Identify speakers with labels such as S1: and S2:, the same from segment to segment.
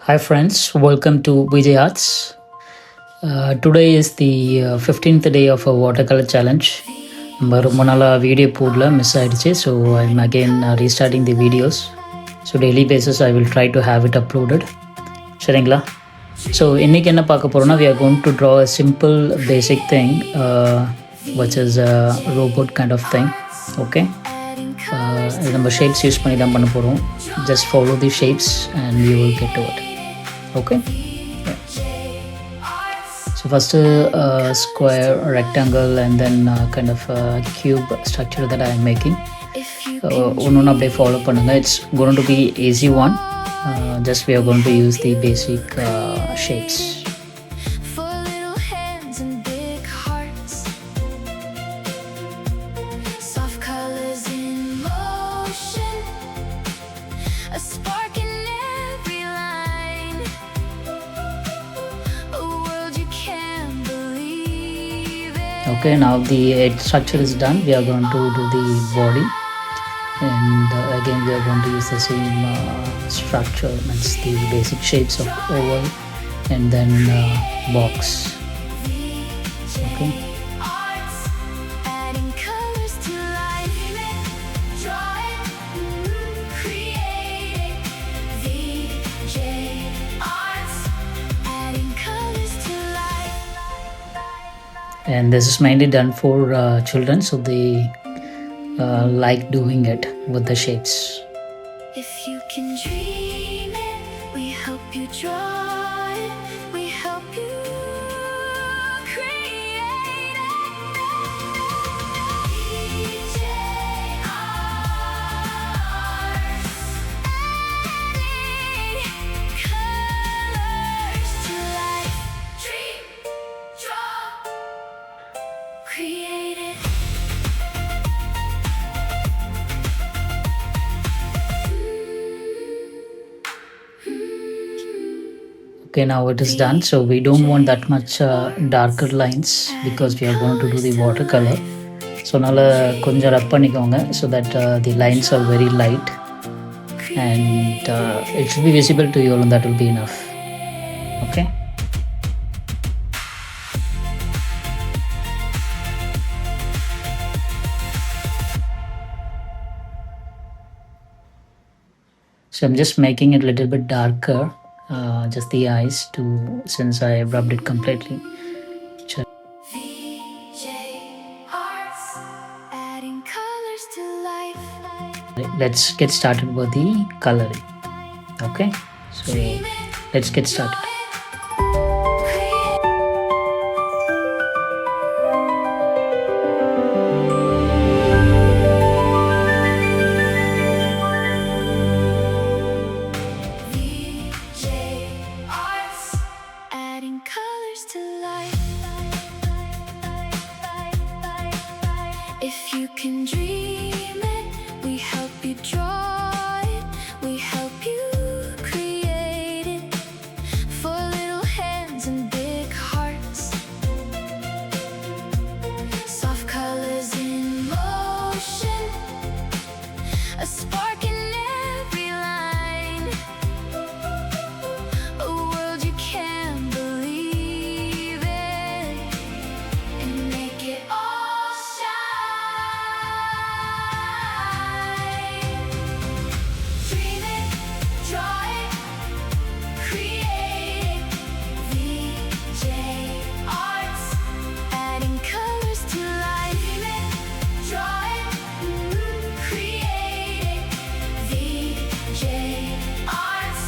S1: Hi friends, welcome to VJ Arts. Today is the 15th day of a watercolor challenge. நம்ம ரொம்ப நாளாக video போடல miss ஆகிடுச்சு. So I'm again restarting the videos. So daily basis I will try to have it uploaded. சரிங்களா? So இன்றைக்கி என்ன பார்க்க போகிறோன்னா we are going to draw a simple basic thing which is a robot kind of thing. Okay. இது நம்ம shapes use பண்ணி தான் பண்ண போகிறோம். Just follow the shapes and you will get to it. Okay. Yeah. So first square, rectangle and then kind of cube structure that I am making. One update follow pannunga. It's going to be easy one. Just we are going to use the basic shapes. Okay, now the head structure is done. We are going to do the body, and again we are going to use the same structure. That's the basic shapes of oval and then box. Okay. And this is mainly done for children, so they like doing it with the shapes. If you can dream it, we help you draw it, we help you create it. Colors to life, dream, draw, create it. Okay, now it is done. So we don't want that much darker lines because we are going to do the watercolor. So nalla konja rub panikonga so that the lines are very light and it should be visible to you all, and that will be enough. Okay. So I'm just making it a little bit darker, just the eyes too, since I rubbed it completely. Let's get started with the coloring. Okay, so let's get started. If you can dream it, we help you draw it, we help you create it. For little hands and big hearts, soft colors in motion, a spark in every line, a world you can't believe it, and make it all shine. Dream it, draw it, create it. VJ Arts, adding colors to life. Dream it, draw it, create it. VJ Arts,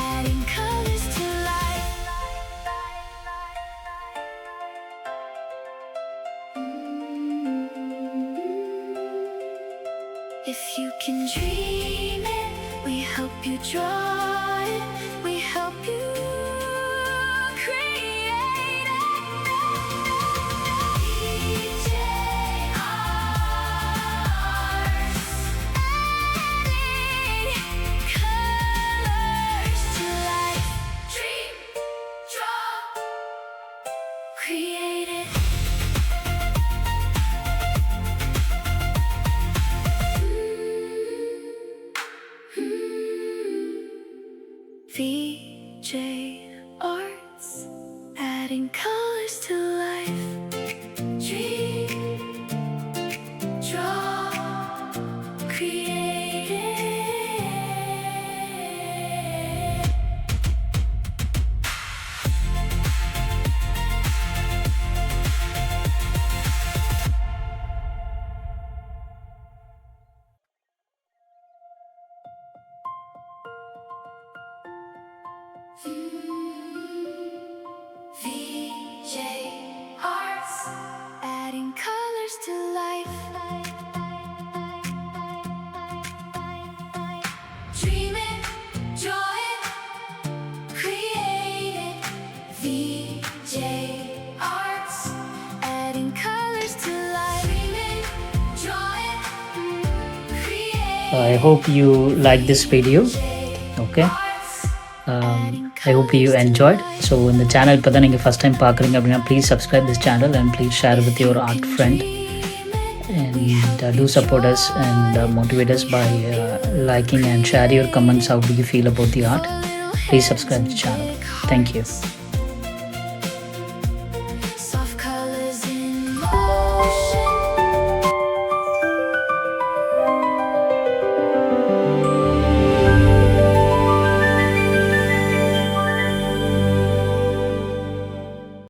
S1: adding colors to life. If you can dream it, we help you draw it, we help you create it. VJ Arts, adding colors to life. Dream, draw, create it. VJ
S2: VJ Arts, adding colors to life. Dream, draw, create it. VJ Arts, adding colors to life. Dream it, draw it, create it. VJ Arts, adding colors to life. Dream it, draw it, create
S1: I hope you like this video. Okay. I hope you enjoyed. So in the channel இப்போ தான் நீங்கள் first time பார்க்குறீங்க அப்படின்னா please subscribe this channel and please share with your art friend and do support us and motivate us by liking and share your comments. How do you feel about the art? Please subscribe to the channel. Thank you.